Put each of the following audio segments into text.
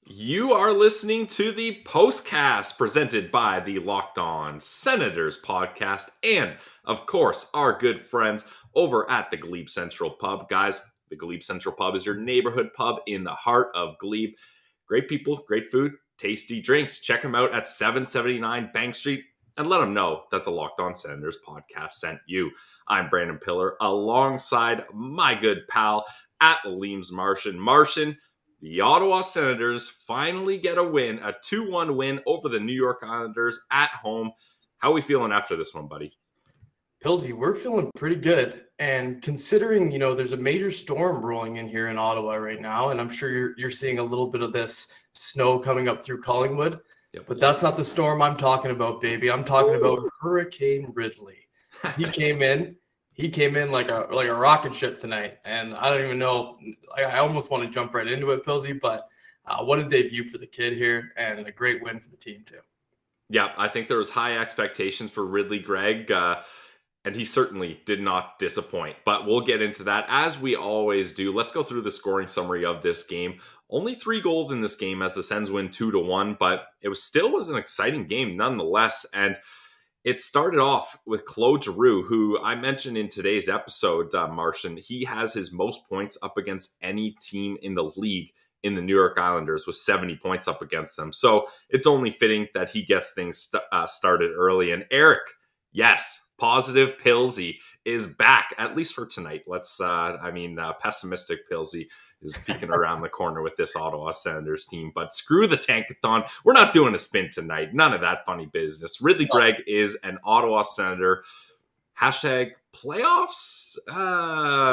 You are listening to the Postcast presented by the Locked On Senators podcast and, of course, our good friends over at the Glebe Central Pub. Guys, the Glebe Central Pub is your neighborhood pub in the heart of Glebe. Great people, great food, tasty drinks. Check them out at 779 Bank Street and let them know that the Locked On Senators podcast sent you. I'm Brandon Pillar alongside my good pal at Leams Martian. Martian, the Ottawa Senators finally get a win, a 2-1 win over the New York Islanders at home. How are we feeling after this one, buddy? Pilsy, we're feeling pretty good. And considering, there's a major storm rolling in here in Ottawa right now, and I'm sure you're seeing a little bit of this snow coming up through Collingwood. Yep. But that's not the storm I'm talking about, baby. I'm talking about Hurricane Ridley. He came in like a rocket ship tonight, and I don't even know. I almost want to jump right into it, Pilsy, but what a debut for the kid here, and a great win for the team too. Yeah, I think there was high expectations for Ridley Greig, and he certainly did not disappoint. But we'll get into that as we always do. Let's go through the scoring summary of this game. Only 3 goals in this game as the Sens win 2-1, but it still was an exciting game nonetheless. And it started off with Claude Giroux, who I mentioned in today's episode, Martian. He has his most points up against any team in the league in the New York Islanders with 70 points up against them. So it's only fitting that he gets things started early. And Eric, yes, positive Pilsy is back, at least for tonight. Pessimistic Pilsy is peeking around the corner with this Ottawa Senators team. But screw the Tankathon. We're not doing a spin tonight. None of that funny business. Ridley Greig is an Ottawa Senator. Hashtag playoffs?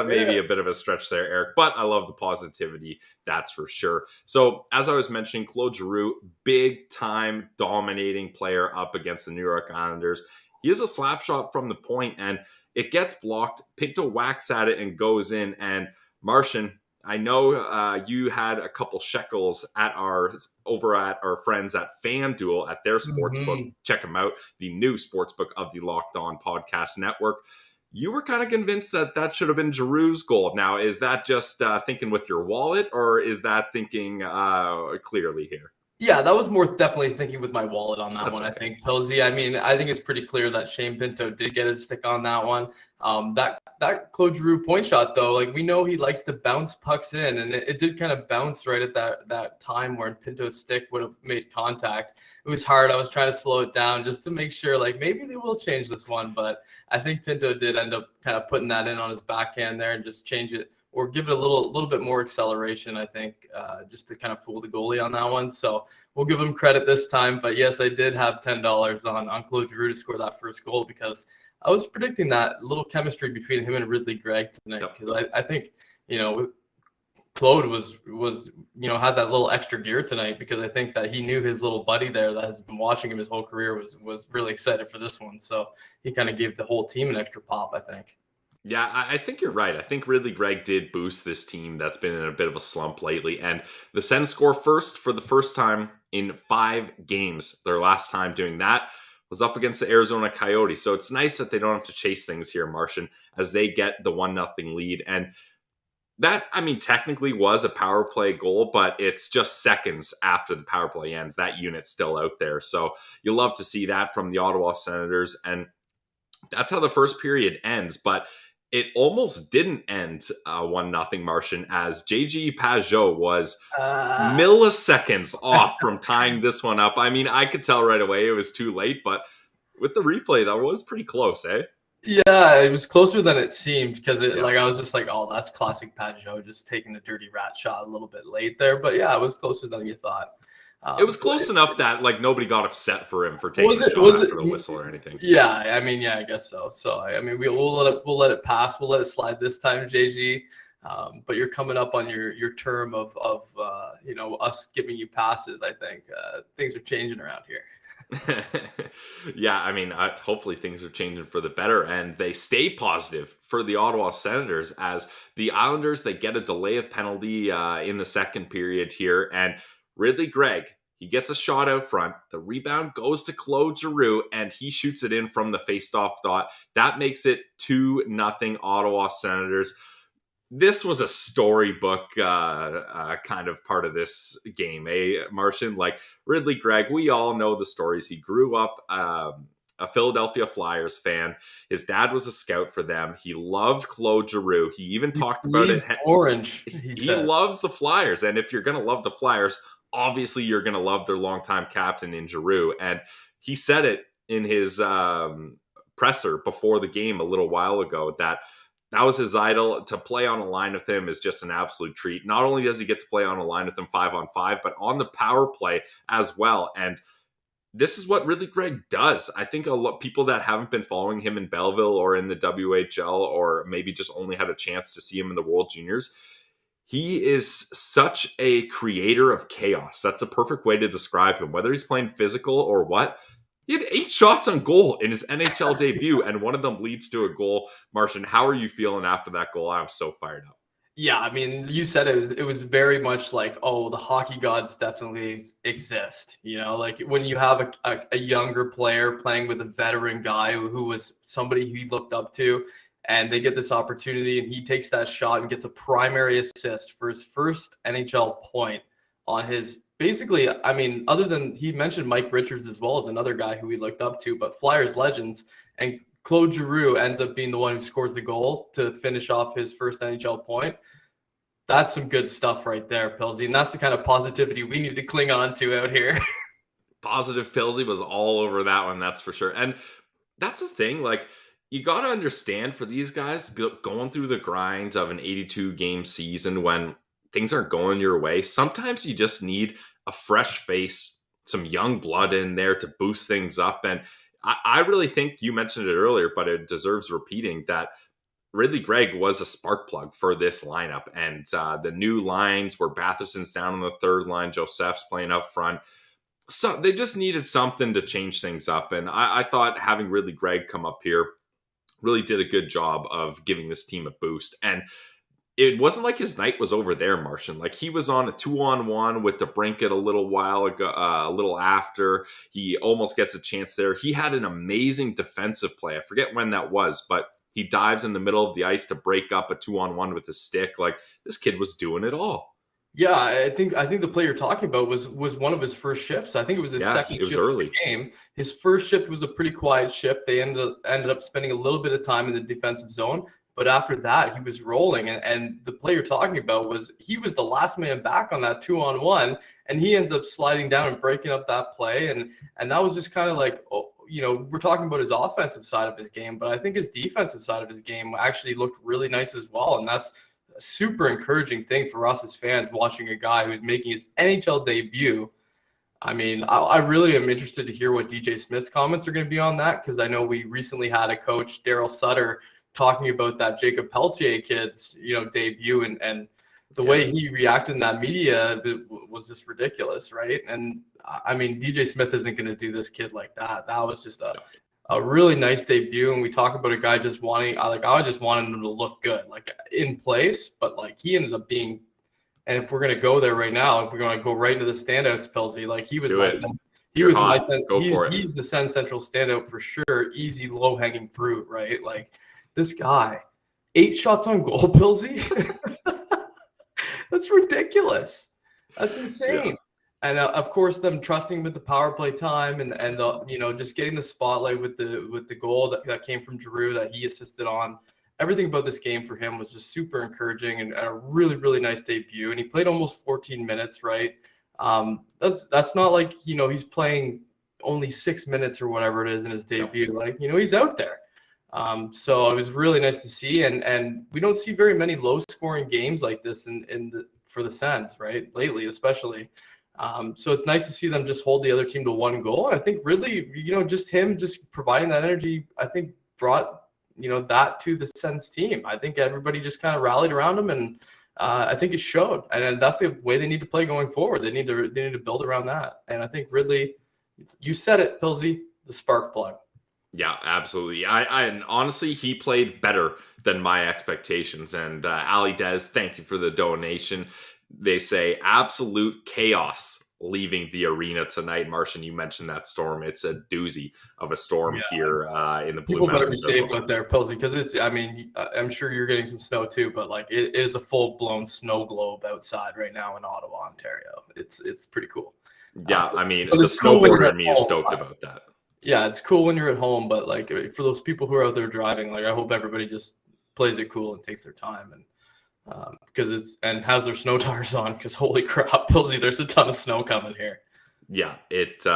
Maybe a bit of a stretch there, Eric. But I love the positivity, that's for sure. So, as I was mentioning, Claude Giroux, big-time dominating player up against the New York Islanders. He is a slap shot from the point, and it gets blocked. Pinto whacks at it and goes in. And Martian, I know you had a couple shekels over at our friends at FanDuel at their sportsbook. Check them out, the new sportsbook of the Locked On Podcast Network. You were kind of convinced that should have been Giroux's goal. Now, is that just thinking with your wallet, or is that thinking clearly here? Yeah, that was more definitely thinking with my wallet on that one. Okay. I think Pilsy. I mean, I think it's pretty clear that Shane Pinto did get his stick on that one. That Claude Giroux point shot, though, like we know he likes to bounce pucks in, and it did kind of bounce right at that time where Pinto's stick would have made contact. It was hard. I was trying to slow it down just to make sure, like maybe they will change this one, but I think Pinto did end up kind of putting that in on his backhand there and just change it, or give it a little bit more acceleration, I think, just to kind of fool the goalie on that one. So we'll give him credit this time. But yes, I did have $10 on Claude Giroux to score that first goal because I was predicting that little chemistry between him and Ridley Greig tonight. Because I think, Claude was had that little extra gear tonight because I think that he knew his little buddy there that has been watching him his whole career was really excited for this one. So he kind of gave the whole team an extra pop, I think. Yeah, I think you're right. I think Ridley Greig did boost this team that's been in a bit of a slump lately. And the Sens score first for the first time in 5 games. Their last time doing that was up against the Arizona Coyotes. So it's nice that they don't have to chase things here, Martian, as they get the 1-0 lead. And that, technically was a power play goal, but it's just seconds after the power play ends. That unit's still out there. So you love to see that from the Ottawa Senators. And that's how the first period ends. But it almost didn't end 1-0 Martian, as JG Pajot was milliseconds off from tying this one up. I could tell right away it was too late, but with the replay, that was pretty close, eh? Yeah, it was closer than it seemed because I was just like, oh, that's classic Pajot, just taking a dirty rat shot a little bit late there. But yeah, it was closer than you thought. It was close enough that nobody got upset for him for taking a shot after the whistle or anything. Yeah, I guess so. So we'll let it pass. We'll let it slide this time, JG. But you're coming up on your term of us giving you passes. I think things are changing around here. Yeah, hopefully things are changing for the better, and they stay positive for the Ottawa Senators as the Islanders, they get a delay of penalty in the second period here, and Ridley Greig, he gets a shot out front. The rebound goes to Claude Giroux, and he shoots it in from the faceoff dot. That makes it 2-0 Ottawa Senators. This was a storybook kind of part of this game, Martian? Like Ridley Greig, we all know the stories. He grew up a Philadelphia Flyers fan. His dad was a scout for them. He loved Claude Giroux. He even He talked about it. bleeds orange, he He said. loves the Flyers. And if you're going to love the Flyers, obviously you're going to love their longtime captain in Giroux. And he said it in his presser before the game a little while ago that was his idol. To play on a line with him is just an absolute treat. Not only does he get to play on a line with him 5-on-5, but on the power play as well. And this is what Ridley Greig does. I think a lot people that haven't been following him in Belleville or in the WHL, or maybe just only had a chance to see him in the World Juniors, he is such a creator of chaos. That's a perfect way to describe him. Whether he's playing physical or what, he had 8 shots on goal in his NHL debut, and one of them leads to a goal. Martian, how are you feeling after that goal? I was so fired up. Yeah, I mean, you said it was very much like, oh, the hockey gods definitely exist. You know, like when you have a younger player playing with a veteran guy who was somebody he looked up to, and they get this opportunity and he takes that shot and gets a primary assist for his first NHL point on his basically, I mean, other than he mentioned Mike Richards as well as another guy who he looked up to, but Flyers legends, and Claude Giroux ends up being the one who scores the goal to finish off his first NHL point. That's some good stuff right there, Pilsy. And that's the kind of positivity we need to cling on to out here. Positive Pilsy was all over that one, that's for sure. And that's the thing, like, you got to understand for these guys going through the grind of an 82 game season when things aren't going your way, sometimes you just need a fresh face, some young blood in there to boost things up. And I really think you mentioned it earlier, but it deserves repeating that Ridley Greig was a spark plug for this lineup. And the new lines where Batherson's down on the third line, Joseph's playing up front. So they just needed something to change things up. And I thought having Ridley Greig come up here really did a good job of giving this team a boost. And it wasn't like his night was over there, Martian. Like he was on a 2-on-1 with DeBrincat a little while ago, a little after. He almost gets a chance there. He had an amazing defensive play. I forget when that was, but he dives in the middle of the ice to break up a 2-on-1 with his stick. Like this kid was doing it all. Yeah, I think the play you're talking about was one of his first shifts. I think it was his second shift early. of the game. His first shift was a pretty quiet shift. They ended up spending a little bit of time in the defensive zone, but after that, he was rolling. And the play you're talking about he was the last man back on that 2-on-1, and he ends up sliding down and breaking up that play. And that was just kind of like, oh, you know, we're talking about his offensive side of his game, but I think his defensive side of his game actually looked really nice as well. And that's a super encouraging thing for us as fans watching a guy who's making his NHL debut. I mean, I really am interested to hear what DJ Smith's comments are going to be on that, because I know we recently had a coach, Daryl Sutter, talking about that Jacob Pelletier kid's, you know, debut, and the way he reacted in that media was just ridiculous, right? And I mean, DJ Smith isn't going to do this kid like that. That was just a really nice debut. And we talk about a guy just wanting, I just wanted him to look good, like in place, but like he ended up being, and if we're going to go there right now, if we're going to go right into the standouts, Pilsy, like he was he's the Sen Central standout for sure. Easy, low hanging fruit, right? Like this guy, 8 shots on goal, Pilsy. That's ridiculous. That's insane. Yeah. And of course, them trusting with the power play time and the, you know, just getting the spotlight with the goal that came from Giroux that he assisted on. Everything about this game for him was just super encouraging and a really, really nice debut. And he played almost 14 minutes, right? That's not like, you know, he's playing only 6 minutes or whatever it is in his debut. Like, you know, he's out there. So it was really nice to see, and we don't see very many low scoring games like this for the Sens, right? Lately, especially. So it's nice to see them just hold the other team to 1 goal. And I think really, you know, just him just providing that energy, I think brought, you know, that to the Sens team. I think everybody just kind of rallied around him, and I think it showed. And that's the way they need to play going forward. They need to build around that. And I think Ridley, you said it, Pilsy, the spark plug. Yeah, absolutely. And honestly, he played better than my expectations. And Ali Dez, thank you for the donation. They say absolute chaos leaving the arena tonight. Martian, you mentioned that storm. It's a doozy of a storm here in the Blue People better be Mountains as safe well. out there, Pilsy, because I'm sure you're getting some snow too, but like it is a full blown snow globe outside right now in Ottawa, Ontario. It's pretty cool. Yeah, I mean, But the it's cool when you're snowboarder at in me is home. stoked about that. Yeah, it's cool when you're at home, but like for those people who are out there driving, like I hope everybody just plays it cool and takes their time and because has their snow tires on, because holy crap, Pilsy, there's a ton of snow coming here. Yeah, it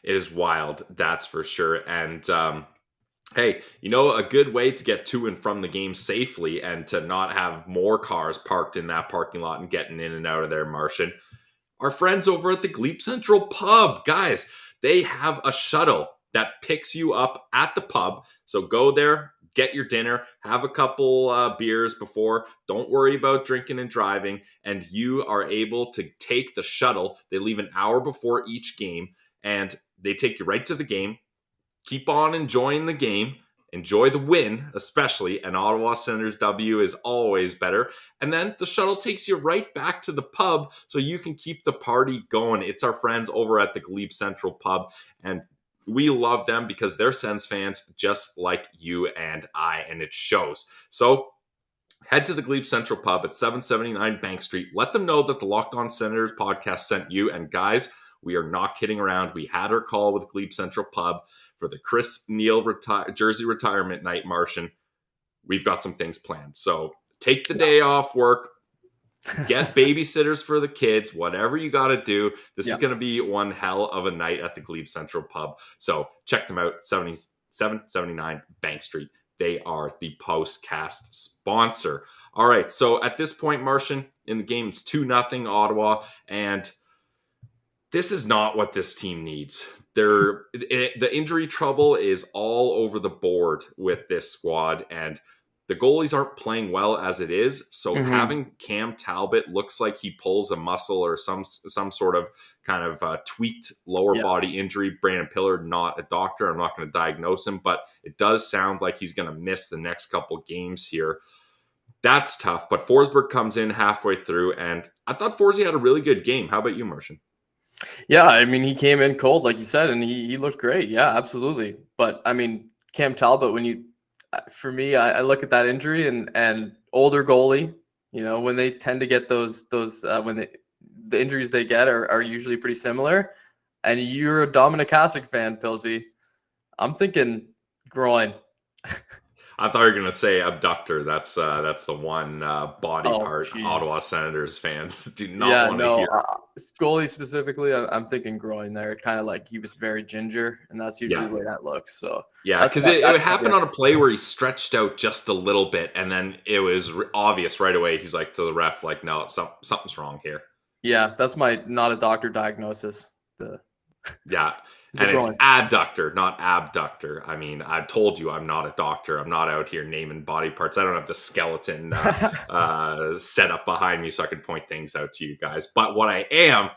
is wild, that's for sure. And hey, a good way to get to and from the game safely and to not have more cars parked in that parking lot and getting in and out of there, Martian, our friends over at the Glebe Central Pub. Guys, they have a shuttle that picks you up at the pub. So go there, get your dinner, have a couple beers before. Don't worry about drinking and driving. And you are able to take the shuttle. They leave an hour before each game, and they take you right to the game. Keep on enjoying the game. Enjoy the win, especially. An Ottawa Senators W is always better. And then the shuttle takes you right back to the pub so you can keep the party going. It's our friends over at the Glebe Central Pub. And we love them because they're Sens fans just like you and I, and it shows. So head to the Glebe Central Pub at 779 Bank Street. Let them know that the Locked On Senators podcast sent you. And guys, we are not kidding around. We had our call with Glebe Central Pub for the Chris Neal jersey retirement night, Martian. We've got some things planned. So take the day off work. Get babysitters for the kids, whatever you got to do. This is going to be one hell of a night at the Glebe Central Pub. So check them out, 779 Bank Street. They are the Postcast sponsor. All right, so at this point, Martian, in the game, it's 2-0 Ottawa, and this is not what this team needs. The injury trouble is all over the board with this squad, and the goalies aren't playing well as it is. So having Cam Talbot looks like he pulls a muscle or some sort of kind of tweaked lower body injury. Brandon Pillard, not a doctor. I'm not going to diagnose him, but it does sound like he's going to miss the next couple games here. That's tough. But Forsberg comes in halfway through, and I thought Forsey had a really good game. How about you, Martian? Yeah, I mean, he came in cold, like you said, and he looked great. Yeah, absolutely. But I mean, Cam Talbot, for me, I look at that injury and older goalie, when they tend to get those the injuries they get are usually pretty similar. And you're a Dominic Hasek fan, Pilsy. I'm thinking groin. I thought you were going to say abductor. That's the one body part geez. Ottawa Senators fans do not want to hear. Goalie specifically, I'm thinking groin there. Kind of like he was very ginger, and that's usually the way that looks. So because it would happen on a play where he stretched out just a little bit, and then it was obvious right away. He's like to the ref, like, no, something's wrong here. Yeah, that's my not a doctor diagnosis. And it's adductor, not abductor. I mean, I told you I'm not a doctor. I'm not out here naming body parts. I don't have the skeleton set up behind me so I can point things out to you guys. But what I am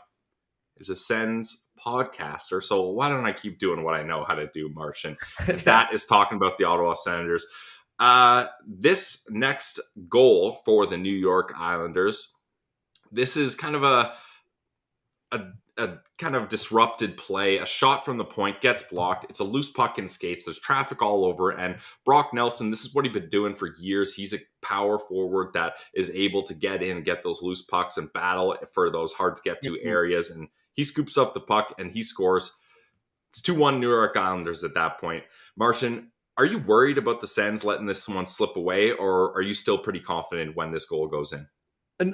is a Sens podcaster. So why don't I keep doing what I know how to do, Martian? And that is talking about the Ottawa Senators. This next goal for the New York Islanders, this is kind of a kind of disrupted play. A shot from the point gets blocked. It's a loose puck in skates. There's traffic all over. And Brock Nelson, this is what he's been doing for years. He's a power forward that is able to get in, get those loose pucks and battle for those hard to get to areas. And he scoops up the puck and he scores. It's 2-1 New York Islanders at that point. Martian, are you worried about the Sens letting this one slip away, or are you still pretty confident when this goal goes in?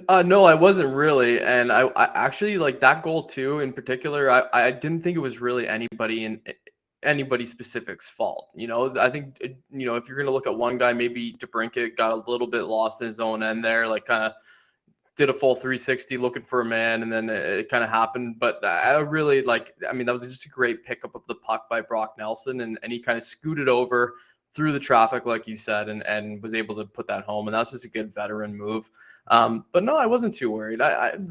No, I wasn't really, and I actually like that goal too. In particular, I didn't think it was really anybody specific's fault. I think if you're gonna look at one guy, maybe DeBrincat got a little bit lost in his own end there, like kind of did a full 360 looking for a man, and then it kind of happened. But I really that was just a great pickup of the puck by Brock Nelson, and he kind of scooted over through the traffic, like you said, and was able to put that home, and that's just a good veteran move. But no, I wasn't too worried.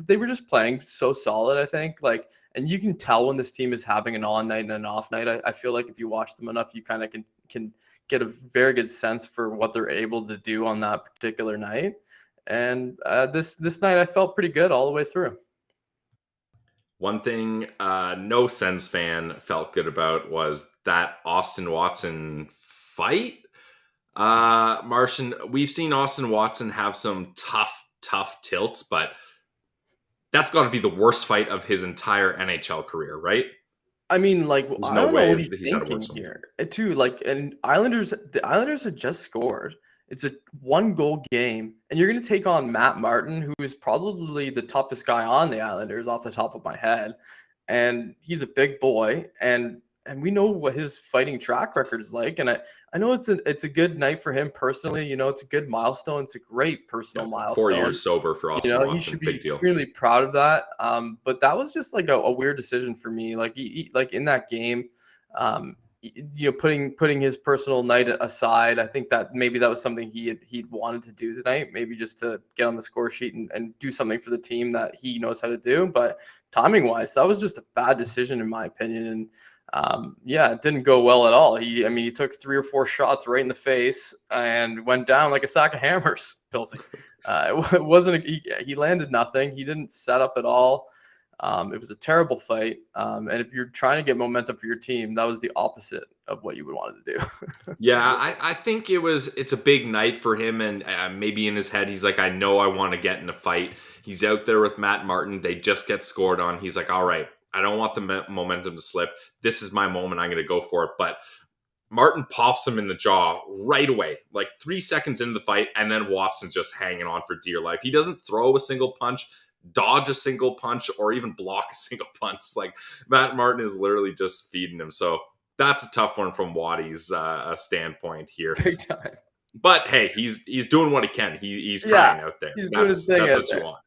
They were just playing so solid, I think. And you can tell when this team is having an on night and an off night. I feel like if you watch them enough, you kind of can get a very good sense for what they're able to do on that particular night. And this night, I felt pretty good all the way through. One thing no Sens fan felt good about was that Austin Watson fight. Martian, we've seen Austin Watson have some tough tilts, but that's got to be the worst fight of his entire NHL career, right? I mean, like, There's I no don't know way what he's that he's had a thinking worse one. here, too. Like, and the Islanders had just scored. It's a 1-goal game, and you're going to take on Matt Martin, who is probably the toughest guy on the Islanders off the top of my head, and he's a big boy, and we know what his fighting track record is like, and I know it's a good night for him personally. You know, it's a good milestone. It's a great personal Yeah, 4 milestone. years sober for You Austin know, he Watson, should be big deal. extremely proud of that. But that was just like a weird decision for me. Like, like in that game, you know, putting his personal night aside, I think that maybe that was something he'd wanted to do tonight, maybe just to get on the score sheet and do something for the team that he knows how to do. But timing wise, that was just a bad decision in my opinion. And yeah, it didn't go well at all. He took 3 or 4 shots right in the face and went down like a sack of hammers. Pilsy. It wasn't. He landed nothing. He didn't set up at all. It was a terrible fight. And if you're trying to get momentum for your team, that was the opposite of what you would want to do. Yeah, I think it's a big night for him, and maybe in his head he's like, I know I want to get in a fight. He's out there with Matt Martin. They just get scored on. He's like, all right, I don't want the momentum to slip. This is my moment. I'm going to go for it. But Martin pops him in the jaw right away, like 3 seconds into the fight, and then Watson just hanging on for dear life. He doesn't throw a single punch, dodge a single punch, or even block a single punch. Like, Matt Martin is literally just feeding him. So that's a tough one from Waddy's standpoint here. Big time. But hey, he's doing what he can. He's trying out there. That's what you want.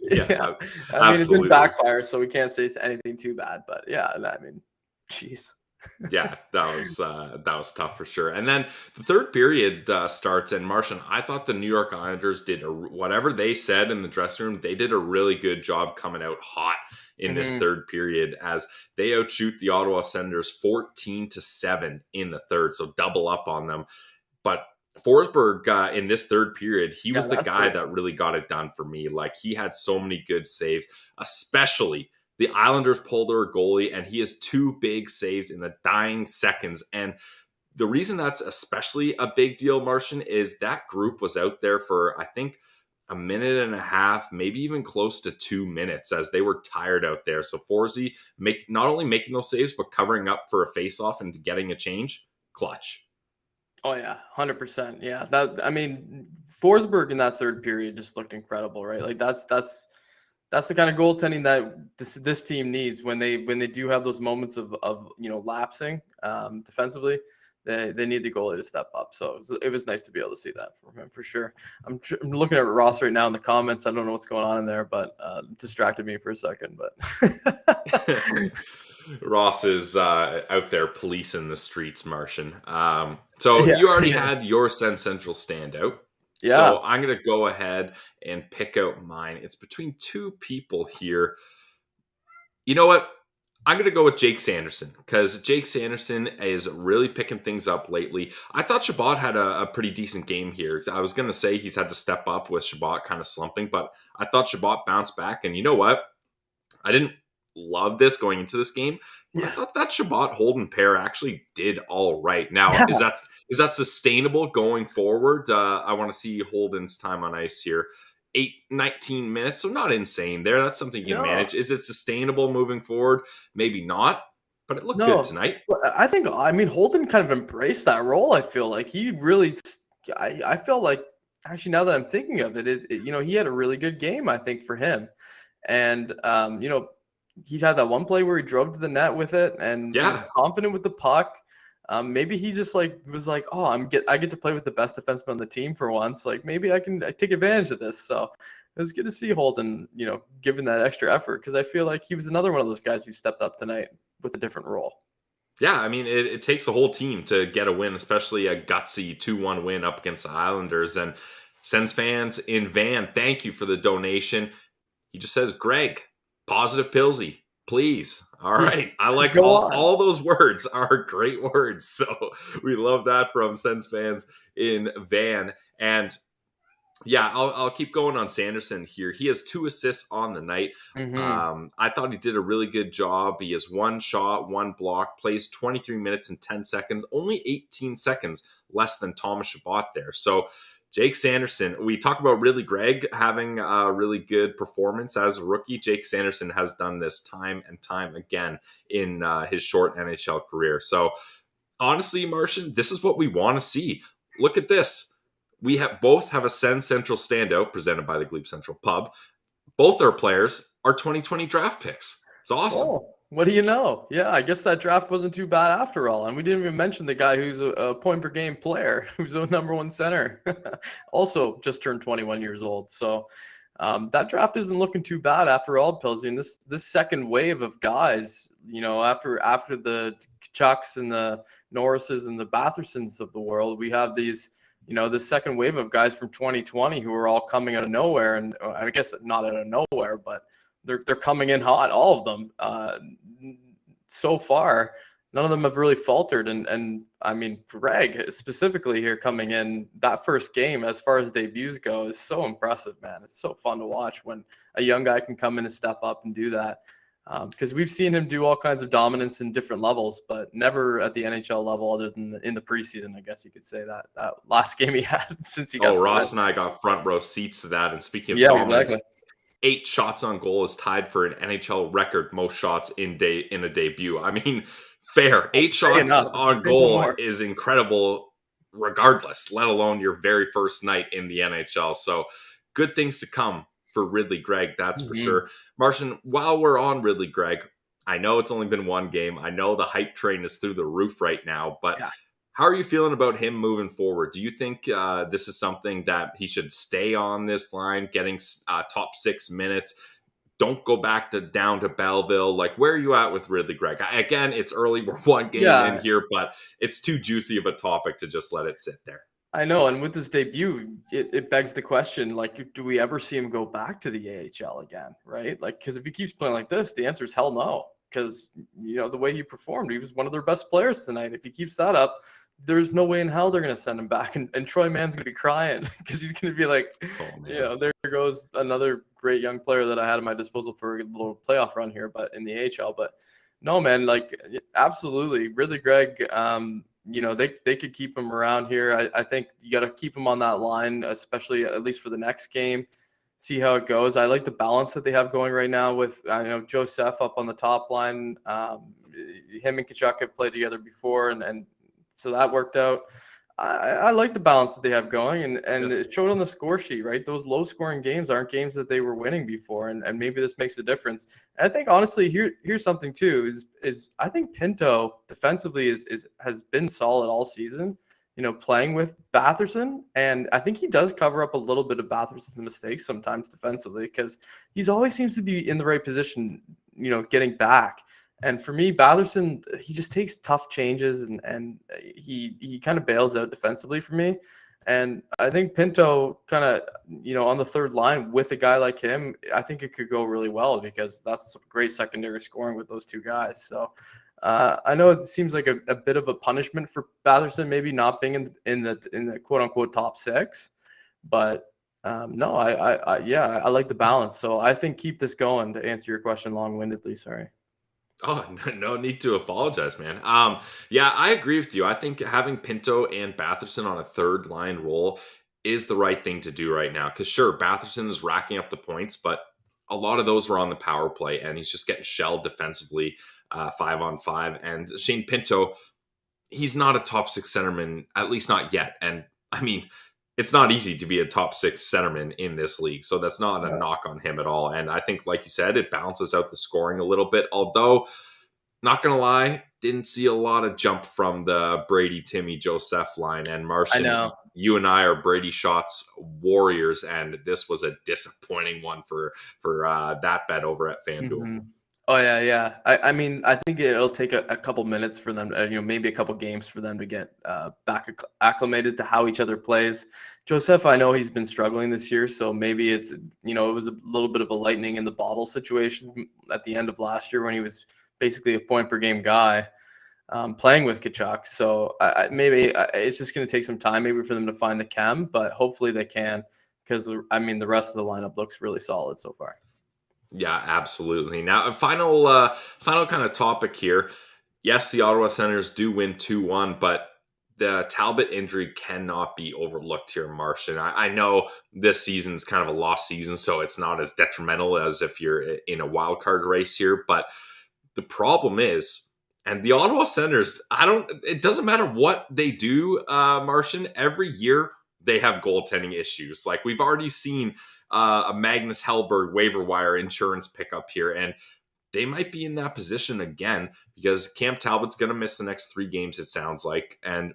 Yeah. I mean, it didn't backfire, so we can't say anything too bad. But yeah, I mean, jeez. Yeah, that was tough for sure. And then the third period starts, and Martian, I thought the New York Islanders did whatever they said in the dressing room. They did a really good job coming out hot in this third period as they outshoot the Ottawa Senators 14-7 in the third, so double up on them. But Forsberg in this third period, he was the guy that really got it done for me. Like, he had so many good saves, especially the Islanders pulled their goalie, and he has 2 big saves in the dying seconds. And the reason that's especially a big deal, Martian, is that group was out there for, I think, a minute and a half, maybe even close to 2 minutes, as they were tired out there. So Forsey not only making those saves, but covering up for a face-off and getting a change, clutch. Oh yeah, 100%. Yeah, I mean, Forsberg in that third period just looked incredible, right? Like that's the kind of goaltending that this team needs when they do have those moments of lapsing defensively. They need the goalie to step up. So it was nice to be able to see that from him for sure. I'm looking at Ross right now in the comments. I don't know what's going on in there, but distracted me for a second. But Ross is out there policing the streets, Martian. So you already had your Sens Central standout. Yeah. So I'm going to go ahead and pick out mine. It's between 2 people here. You know what? I'm going to go with Jake Sanderson, because Jake Sanderson is really picking things up lately. I thought Chabot had a pretty decent game here. I was going to say he's had to step up with Chabot kind of slumping, but I thought Chabot bounced back. And you know what? I didn't love this going into this game, but I thought that Chabot Holden pair actually did all right. Now, is that sustainable going forward? I want to see Holden's time on ice here. 19 minutes, so not insane there. That's something you can manage. Is it sustainable moving forward? Maybe not, but it looked good tonight. I mean, Holden kind of embraced that role. I feel like he really, I felt like, actually, now that I'm thinking of it, he had a really good game, I think, for him. And, he had that one play where he drove to the net with it and was confident with the puck. Maybe he just was like, oh, I get to play with the best defenseman on the team for once. Like, maybe I take advantage of this. So it was good to see Holden, giving that extra effort, because I feel like he was another one of those guys who stepped up tonight with a different role. Yeah, I mean, it takes a whole team to get a win, especially a gutsy 2-1 win up against the Islanders. And Sens fans in Van, thank you for the donation. He just says, Greig, positive Pilsy, please. All right. I like all those words are great words. So we love that from Sens fans in Van. And Yeah, I'll keep going on Sanderson here. He has 2 assists on the night. Mm-hmm. I thought he did a really good job. He has 1 shot, 1 block, plays 23 minutes and 10 seconds, only 18 seconds less than Thomas Chabot there. So Jake Sanderson, we talk about Ridley Greig having a really good performance as a rookie. Jake Sanderson has done this time and time again in his short NHL career. So honestly, Martian, this is what we want to see. Look at this. We have both have a Send Central standout presented by the Glebe Central Pub. Both our players are 2020 draft picks. It's awesome. Oh, what do you know? Yeah, I guess that draft wasn't too bad after all. And we didn't even mention the guy who's a point per game player, who's a number 1 center, also just turned 21 years old. So that draft isn't looking too bad after all, Pilsy. And this second wave of guys, after the Chucks and the Norrises and the Bathersons of the world, we have these. The second wave of guys from 2020 who are all coming out of nowhere, and I guess not out of nowhere, but they're coming in hot, all of them. So far, none of them have really faltered, and I mean, Greig specifically here coming in that first game, as far as debuts go, is so impressive, man. It's so fun to watch when a young guy can come in and step up and do that. Because we've seen him do all kinds of dominance in different levels, but never at the NHL level other than in the preseason, I guess you could say that last game he had since he got Ross and I got front row seats to that. And speaking of Yeah, dominance, exactly. 8 shots on goal is tied for an NHL record most shots in a debut. I mean, fair. 8 shots on goal is incredible regardless, let alone your very first night in the NHL. So good things to come for Ridley Greig, that's for sure. Martian, while we're on Ridley Greig, I know it's only been 1 game. I know the hype train is through the roof right now, but how are you feeling about him moving forward? Do you think this is something that he should stay on this line, getting top 6 minutes? Don't go back down to Belleville. Like, where are you at with Ridley Greig? Again, it's early. We're 1 game in here, but it's too juicy of a topic to just let it sit there. I know, and with his debut, it begs the question, like, do we ever see him go back to the AHL again, right? Like, because if he keeps playing like this, the answer is hell no. Because, the way he performed, he was one of their best players tonight. If he keeps that up, there's no way in hell they're going to send him back. And Troy Mann's going to be crying because he's going to be like, there goes another great young player that I had at my disposal for a little playoff run here, but in the AHL. But no, man, like, absolutely. Ridley Greig, they could keep him around here. I think you got to keep him on that line, especially at least for the next game. See how it goes. I like the balance that they have going right now with Joseph up on the top line. Him and Tkachuk have played together before, and so that worked out. I like the balance that they have going, and it showed on the score sheet, right? Those low-scoring games aren't games that they were winning before, and maybe this makes a difference. And I think, honestly, here's something, too, is I think Pinto defensively has been solid all season, playing with Batherson, and I think he does cover up a little bit of Batherson's mistakes sometimes defensively because he's always seems to be in the right position, getting back. And for me, Batherson, he just takes tough changes and he kind of bails out defensively for me. And I think Pinto kind of, on the third line with a guy like him, I think it could go really well because that's great secondary scoring with those 2 guys. So I know it seems like a bit of a punishment for Batherson, maybe not being in the quote unquote top 6, but no, I like the balance. So I think keep this going to answer your question long-windedly. Sorry. Oh, no need to apologize, man. Yeah, I agree with you. I think having Pinto and Batherson on a third line role is the right thing to do right now. Because sure, Batherson is racking up the points, but a lot of those were on the power play, and he's just getting shelled defensively 5-on-5. And Shane Pinto, he's not a top 6 centerman, at least not yet. And I mean, it's not easy to be a top 6 centerman in this league. So that's not a knock on him at all. And I think, like you said, it balances out the scoring a little bit. Although, not going to lie, didn't see a lot of jump from the Brady, Timmy, Joseph line. And Martian, you and I are Brady shots warriors. And this was a disappointing one for that bet over at FanDuel. Mm-hmm. Oh, yeah. I mean, I think it'll take a couple minutes for them, maybe a couple games for them to get back acclimated to how each other plays. Joseph, I know he's been struggling this year, so maybe it's, it was a little bit of a lightning in the bottle situation at the end of last year when he was basically a point per game guy playing with Tkachuk. So maybe it's just going to take some time maybe for them to find the chem, but hopefully they can. because the rest of the lineup looks really solid so far. Yeah, absolutely. Now, a final kind of topic here. Yes, the Ottawa Senators do win 2-1, but the Talbot injury cannot be overlooked here, Martian. I know this season's kind of a lost season, so it's not as detrimental as if you're in a wild card race here. But the problem is, and the Ottawa Senators, it doesn't matter what they do, Martian, every year they have goaltending issues. Like we've already seen a Magnus Hellberg waiver wire insurance pickup here, and they might be in that position again because Cam Talbot's going to miss the next 3 games, it sounds like. And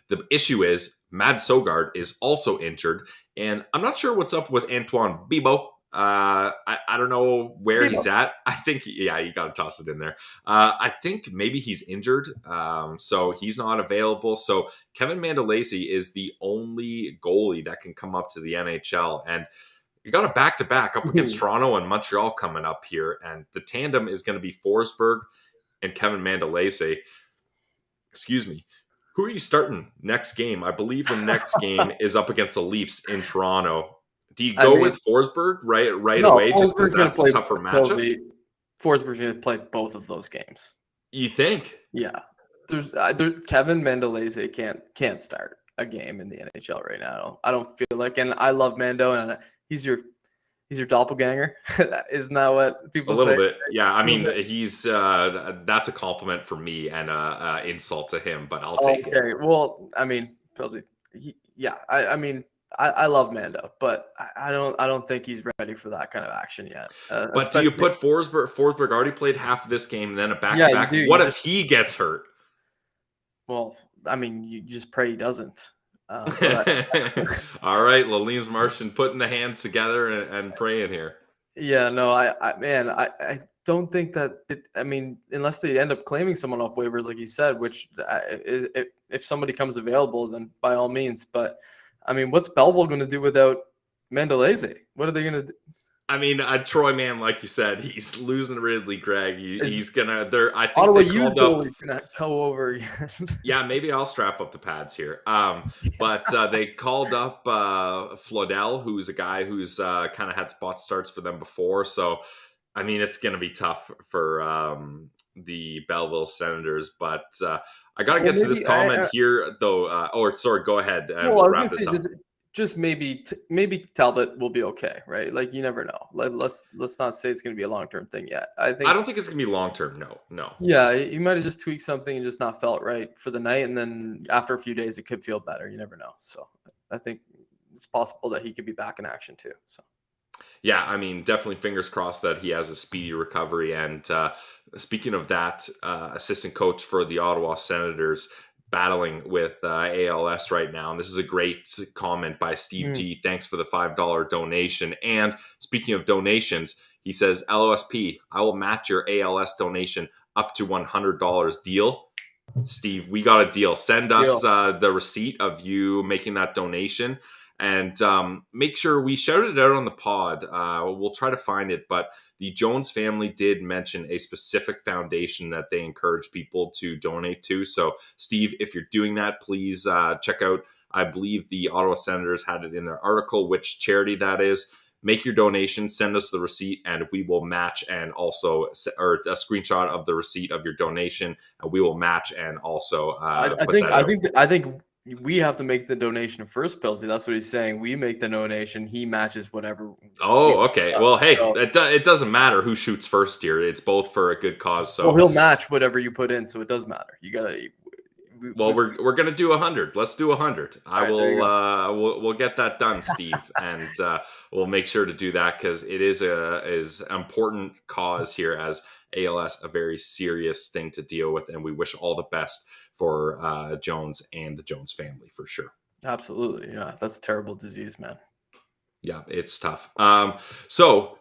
the issue is Mad Sogard is also injured, and I'm not sure what's up with Antoine Bibeau. I don't know where he's at. I think, yeah, you got to toss it in there. I think maybe he's injured, so he's not available. So Kevin Mandolese is the only goalie that can come up to the NHL, and you got a back-to-back up against Toronto and Montreal coming up here, and the tandem is going to be Forsberg and Kevin Mandolese. Excuse me. Who are you starting next game? I believe the next game is up against the Leafs in Toronto. Do you go with Forsberg right away just because that's the tougher matchup? Forsberg's going to play both of those games. You think? Yeah. Kevin Mandolese can't start a game in the NHL right now. I don't feel like, and I love Mando, and he's your doppelganger. Isn't that what people say? A little bit. Yeah. I mean, he's that's a compliment for me and insult to him, but I'll take it. Okay. Well, I mean, I love Mando, but I don't think he's ready for that kind of action yet. But do you put Forsberg? Forsberg already played half of this game, and then a back-to-back. What if he gets hurt? Well, I mean, you just pray he doesn't. All right, Laline's Martian putting the hands together and praying here. Yeah, no, I don't think that. Unless they end up claiming someone off waivers, like you said, which if somebody comes available, then by all means. But I mean, what's Belleville going to do without Mandolese? What are they going to do? I mean, Troy Mann, like you said, he's losing Ridley Greig. He's gonna. I think Ottawa, they called up. Gonna go over again. Yeah, maybe I'll strap up the pads here. But they called up Flodell, who's a guy who's kind of had spot starts for them before. So, I mean, it's gonna be tough for the Belleville Senators. But I got to get to this comment here, though. Sorry, go ahead and we'll wrap this up. Just maybe Talbot will be okay, right? Like you never know. Let's not say it's going to be a long-term thing yet. I don't think it's going to be long-term. No. Yeah, you might have just tweaked something and just not felt right for the night, and then after a few days it could feel better. You never know. So I think it's possible that he could be back in action too. So yeah, I mean, definitely fingers crossed that he has a speedy recovery. And speaking of that, assistant coach for the Ottawa Senators, battling with ALS right now. And this is a great comment by Steve G. Thanks for the $5 donation. And speaking of donations, he says, LOSP, I will match your ALS donation up to $100. Deal? Steve, we got a deal. Send us the receipt of you making that donation. And make sure we shout it out on the pod. We'll try to find it. But the Jones family did mention a specific foundation that they encourage people to donate to. So, Steve, if you're doing that, please check out, I believe the Ottawa Senators had it in their article, which charity that is. Make your donation, send us the receipt, and we will match, and also, or a screenshot of the receipt of your donation, and we will match and also I think we have to make the donation first, Pilsy. That's what he's saying. We make the donation. He matches whatever. Oh, okay. Well, hey, it doesn't matter who shoots first here. It's both for a good cause. So he'll match whatever you put in. So it does matter. You gotta. We're gonna do 100. Let's do 100. We'll get that done, Steve, and we'll make sure to do that because it is an important cause here, as ALS a very serious thing to deal with, and we wish all the best for Jones and the Jones family for sure. Absolutely. Yeah. That's a terrible disease, man. Yeah, it's tough. So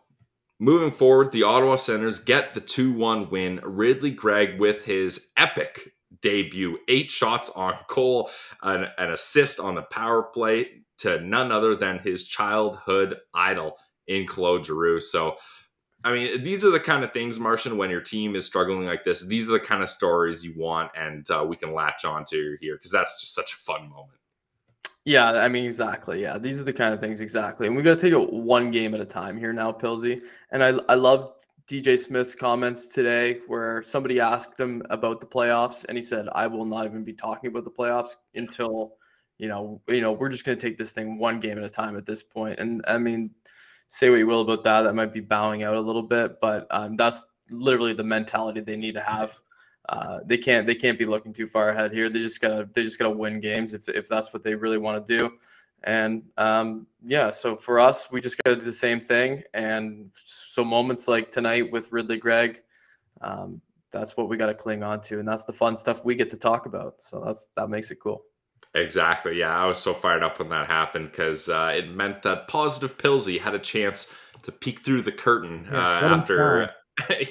moving forward, the Ottawa Senators get the 2-1 win. Ridley Greig with his epic debut, 8 shots on goal, an assist on the power play to none other than his childhood idol in Claude Giroux. So, I mean, these are the kind of things, Martian, when your team is struggling like this, these are the kind of stories you want, and we can latch on to here because that's just such a fun moment. Yeah, I mean, exactly. Yeah, these are the kind of things exactly, and we got to take it one game at a time here now, Pilsy. And I love DJ Smith's comments today, where somebody asked him about the playoffs, and he said, "I will not even be talking about the playoffs until, we're just going to take this thing one game at a time at this point." And I mean, say what you will about that, that might be bowing out a little bit, but that's literally the mentality they need to have. They can't be looking too far ahead here. They just gotta win games if that's what they really want to do. And yeah, so for us, we just gotta do the same thing. And so moments like tonight with Ridley Greig, that's what we gotta cling on to, and that's the fun stuff we get to talk about. So that makes it cool. Exactly. Yeah, I was so fired up when that happened because it meant that Positive Pillsy had a chance to peek through the curtain Yes, let him shine.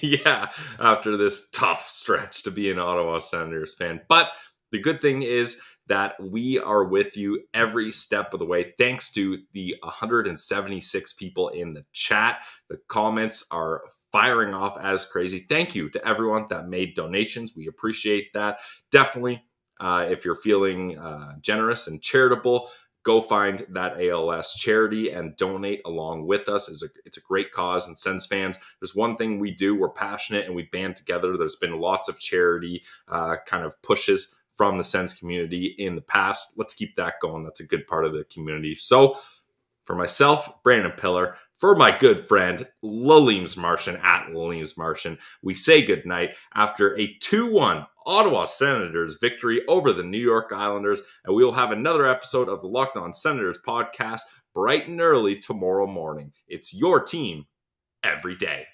yeah, after this tough stretch to be an Ottawa Senators fan. But the good thing is that we are with you every step of the way. Thanks to the 176 people in the chat. The comments are firing off as crazy. Thank you to everyone that made donations. We appreciate that. Definitely. If you're feeling generous and charitable, go find that ALS charity and donate along with us. It's a great cause. And Sens fans, there's one thing we do. We're passionate and we band together. There's been lots of charity kind of pushes from the Sens community in the past. Let's keep that going. That's a good part of the community. So for myself, Brandon Pillar, for my good friend, Laleem's Martian at Laleem's Martian, we say goodnight after a 2-1 Ottawa Senators victory over the New York Islanders. And we will have another episode of the Locked On Senators podcast bright and early tomorrow morning. It's your team every day.